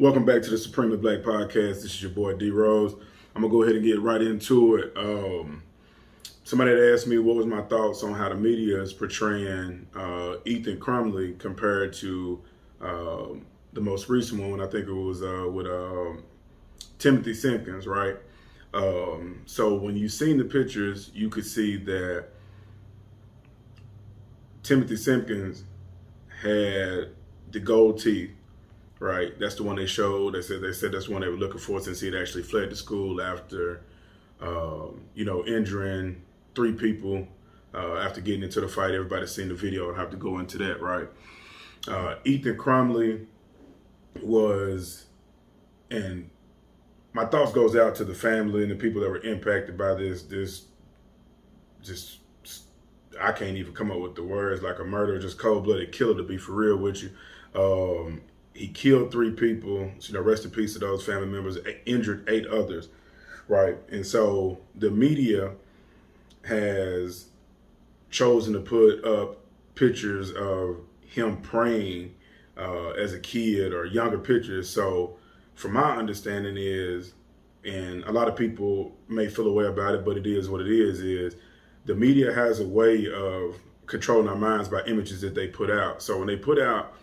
Welcome back to the Supremely Black Podcast. This is your boy D Rose. I'm gonna go ahead and get right into it. Somebody had asked me what was my thoughts on how the media is portraying Ethan Crumbley compared to the most recent one. I think it was with Timothy Simpkins, right? So when you seen the pictures, you could see that Timothy Simpkins had the gold teeth. Right, that's the one they showed. They said that's the one they were looking for since he had actually fled the school after, injuring three people after getting into the fight. Everybody's seen the video. I'll have to go into that, right? Ethan Crumbley was, and my thoughts goes out to the family and the people that were impacted by this. Just I can't even come up with the words, like a murder, just cold-blooded killer, to be for real with you. He killed three people, rest in peace to those family members, injured 8 others, right? And so the media has chosen to put up pictures of him praying as a kid or younger pictures. So from my understanding is, and a lot of people may feel a way about it, but it is what it is the media has a way of controlling our minds by images that they put out. So when they put out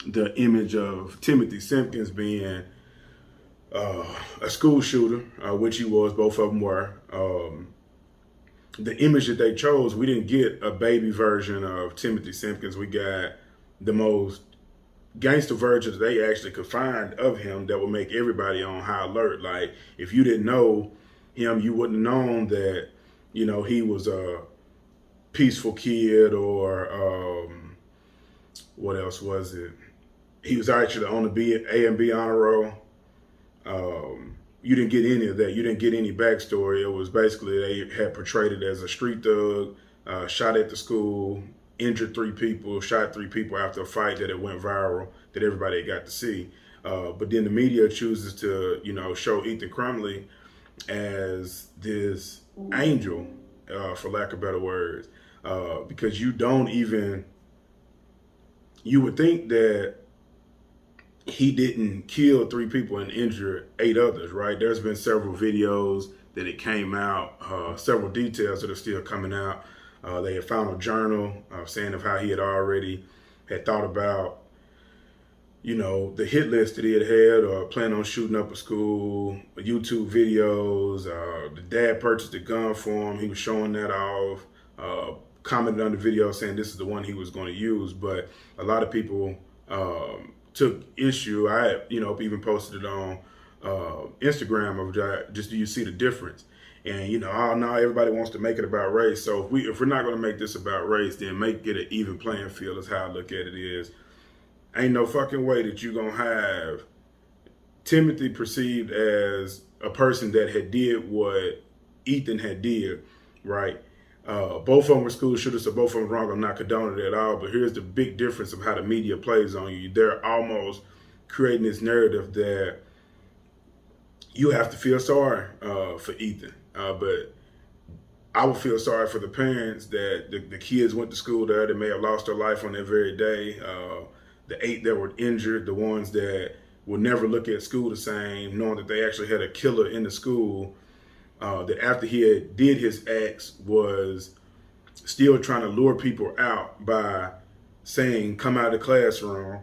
the image of Timothy Simpkins being a school shooter, which he was, both of them were. The image that they chose, we didn't get a baby version of Timothy Simpkins. We got the most gangster version that they actually could find of him that would make everybody on high alert. Like, if you didn't know him, you wouldn't have known that, he was a peaceful kid or what else was it? He was actually on the A and B honor roll. You didn't get any of that. You didn't get any backstory. It was basically they had portrayed it as a street thug, shot at the school, injured 3 people, shot 3 people after a fight that it went viral, that everybody got to see. But then the media chooses to, show Ethan Crumbley as this angel, for lack of better words, because you would think that he didn't kill 3 people and injure 8 others, right? There's been several videos that it came out, several details that are still coming out. They had found a journal saying of how he had thought about, the hit list that he had or planning on shooting up a school, YouTube videos. The dad purchased a gun for him. He was showing that off, commented on the video saying this is the one he was going to use. But a lot of people took issue. I even posted it on Instagram of just, do you see the difference? And now everybody wants to make it about race. So if we're not going to make this about race, then make it an even playing field. Is how I look at it. Is ain't no fucking way that you're gonna have Timothy perceived as a person that had did what Ethan had did, right? Both of them were school shooters, so both of them wrong. I'm not condoning it at all, but here's the big difference of how the media plays on you. They're almost creating this narrative that you have to feel sorry for Ethan, but I would feel sorry for the parents that the kids went to school there, that may have lost their life on that very day. The 8 that were injured, the ones that will never look at school the same, knowing that they actually had a killer in the school, that after he had did his acts was still trying to lure people out by saying, come out of the classroom.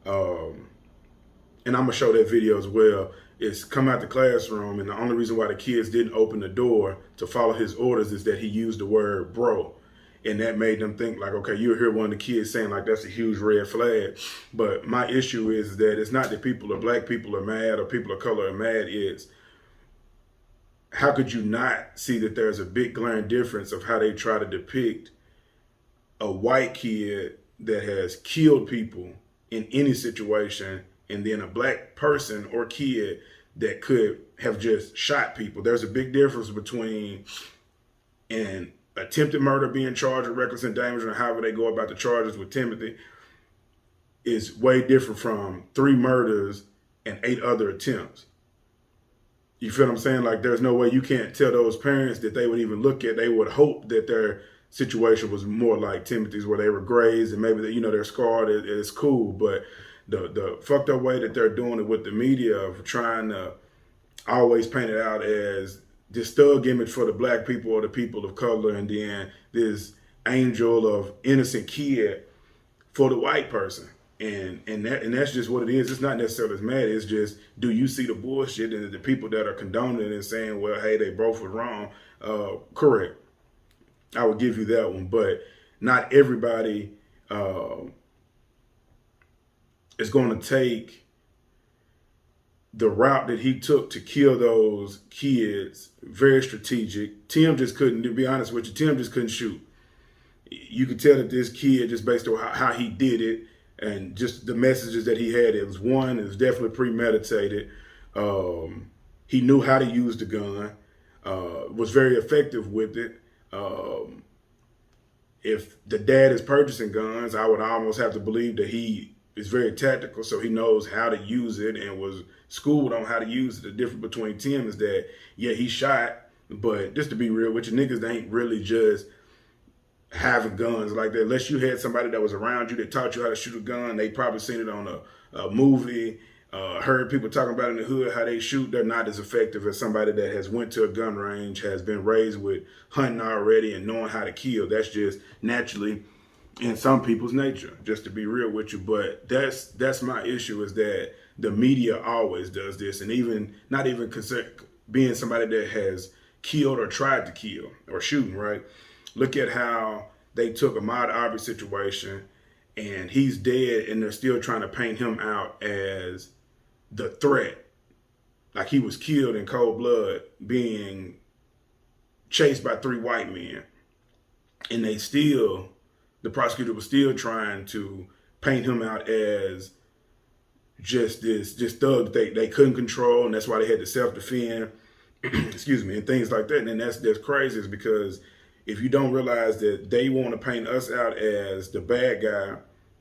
And I'm gonna show that video as well. It's come out the classroom, and the only reason why the kids didn't open the door to follow his orders is that he used the word bro. And that made them think like, okay, you'll hear one of the kids saying like, that's a huge red flag. But my issue is that it's not that people or black people are mad or people of color are mad. It's how could you not see that there's a big glaring difference of how they try to depict a white kid that has killed people in any situation, and then a black person or kid that could have just shot people. There's a big difference between an attempted murder being charged with reckless endangerment, or however they go about the charges with Timothy, is way different from 3 murders and 8 other attempts. You feel what I'm saying? Like, there's no way you can't tell those parents that they would even look at, they would hope that their situation was more like Timothy's, where they were grazed and maybe they're scarred. It's cool, but the fucked up way that they're doing it with the media of trying to always paint it out as this thug image for the black people or the people of color, and then this angel of innocent kid for the white person. And that's just what it is. It's not necessarily mad. It's just, do you see the bullshit and the people that are condoning it and saying, well, hey, they both were wrong? Correct. I would give you that one. But not everybody is going to take the route that he took to kill those kids. Very strategic. Tim just couldn't, to be honest with you, Tim just couldn't shoot. You could tell that this kid, just based on how he did it and just the messages that he had, it was definitely premeditated. He knew how to use the gun, was very effective with it. If the dad is purchasing guns, I would almost have to believe that he is very tactical, so he knows how to use it and was schooled on how to use it. The difference between Tim is that, yeah, he shot, but just to be real with you, niggas, they ain't really just having guns like that. Unless you had somebody that was around you that taught you how to shoot a gun, they probably seen it on a movie, heard people talking about in the hood how they shoot. They're not as effective as somebody that has went to a gun range, has been raised with hunting already and knowing how to kill. That's just naturally in some people's nature, just to be real with you. But that's my issue, is that the media always does this, and even not even being somebody that has killed or tried to kill or shooting, right? Look at how they took Ahmaud Arbery situation and he's dead and they're still trying to paint him out as the threat. Like he was killed in cold blood, being chased by 3 white men. And the prosecutor was still trying to paint him out as just this thug that they couldn't control, and that's why they had to self-defend, excuse me, and things like that. And that's crazy, is because if you don't realize that they want to paint us out as the bad guy,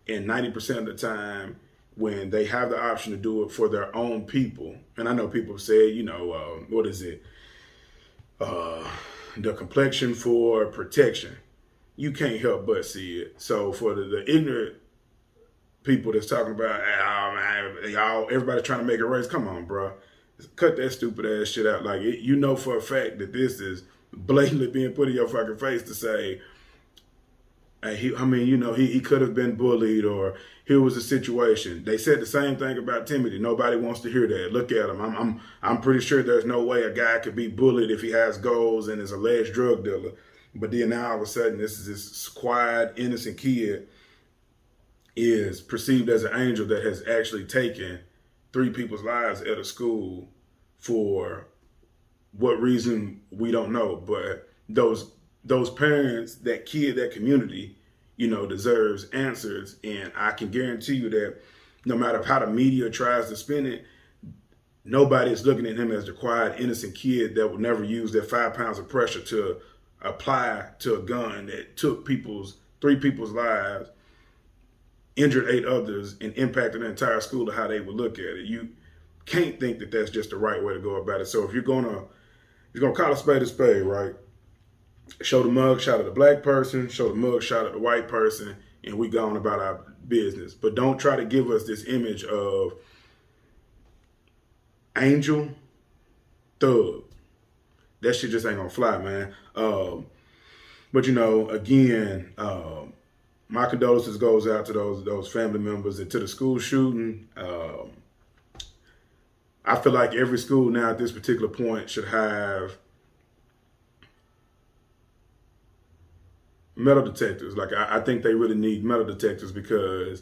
and 90% of the time when they have the option to do it for their own people, and I know people say, what is it? The complexion for protection. You can't help but see it. So for the ignorant people that's talking about, everybody trying to make a race, come on, bro. Cut that stupid ass shit out. Like, you know for a fact that this is blatantly being put in your fucking face to say, hey, he could have been bullied, or here was a situation. They said the same thing about Timothy. Nobody wants to hear that. Look at him. I'm pretty sure there's no way a guy could be bullied if he has goals and is a alleged drug dealer. But then now all of a sudden, this quiet, innocent kid is perceived as an angel that has actually taken 3 people's lives at a school for what reason we don't know. But those parents, that kid, that community, deserves answers. And I can guarantee you that no matter how the media tries to spin it, nobody is looking at him as the quiet, innocent kid that would never use their 5 pounds of pressure to apply to a gun that took 3 people's lives, injured 8 others, and impacted the entire school of how they would look at it. You can't think that that's just the right way to go about it. So if you're gonna call a spade, right? Show the mug shot of the black person, show the mug shot of the white person, and we go on about our business. But don't try to give us this image of angel, thug. That shit just ain't gonna fly, man. But again, my condolences goes out to those family members and to the school shooting. I feel like every school now at this particular point should have metal detectors. Like, I think they really need metal detectors because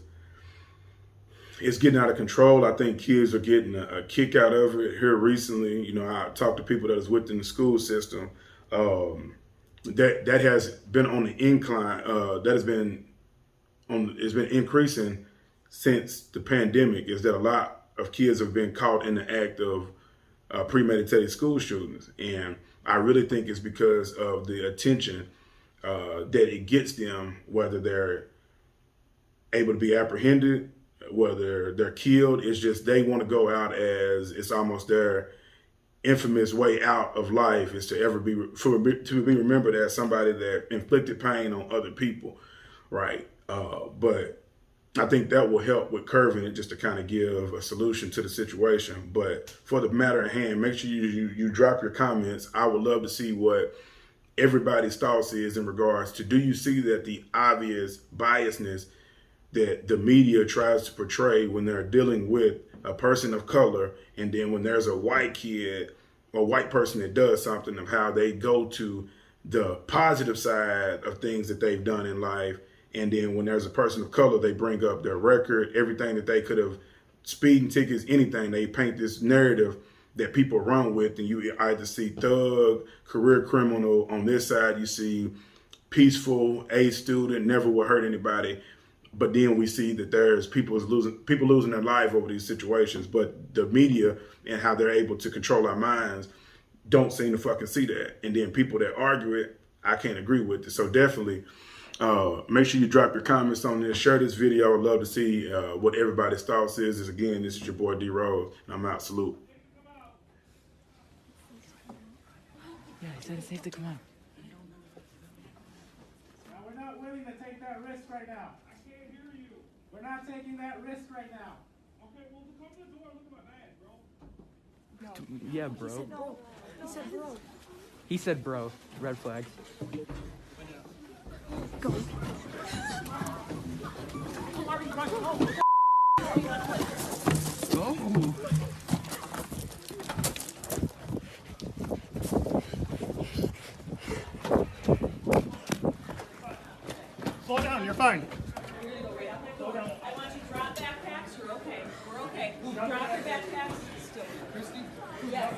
it's getting out of control. I think kids are getting a kick out of it here recently. I talked to people that is within the school system. That has been on the incline. It's been increasing since the pandemic. Is that a lot of kids have been caught in the act of premeditated school shootings, and I really think it's because of the attention that it gets them, whether they're able to be apprehended, whether they're killed. It's just they want to go out as it's almost their infamous way out of life is to be remembered as somebody that inflicted pain on other people, right? But I think that will help with curving it, just to kind of give a solution to the situation. But for the matter at hand, make sure you drop your comments. I would love to see what everybody's thoughts is in regards to, do you see that the obvious biasness that the media tries to portray when they're dealing with a person of color, and then when there's a white kid or white person that does something, of how they go to the positive side of things that they've done in life, and then when there's a person of color, they bring up their record, everything that they could have, speeding tickets, anything. They paint this narrative that people run with, and you either see thug, career criminal on this side, you see peaceful, A student, never will hurt anybody. But then we see that there's people losing their life over these situations. But the media and how they're able to control our minds don't seem to fucking see that. And then people that argue it, I can't agree with it. So definitely make sure you drop your comments on this. Share this video. I'd love to see what everybody's thoughts is. Again, this is your boy D Rose, and I'm out. Salute. Yeah, he said it's safe to come out. Now, we're not willing to take that risk right now. I can't hear you. We're not taking that risk right now. Okay, well, come to the door and look at my bag, bro. Yeah, bro. He said no. He said bro. He said bro. Red flag. Go. Oh. Slow down, you're fine. I want you to drop backpacks. You're okay. We're okay. Drop your backpacks. Still. Christy? Yes.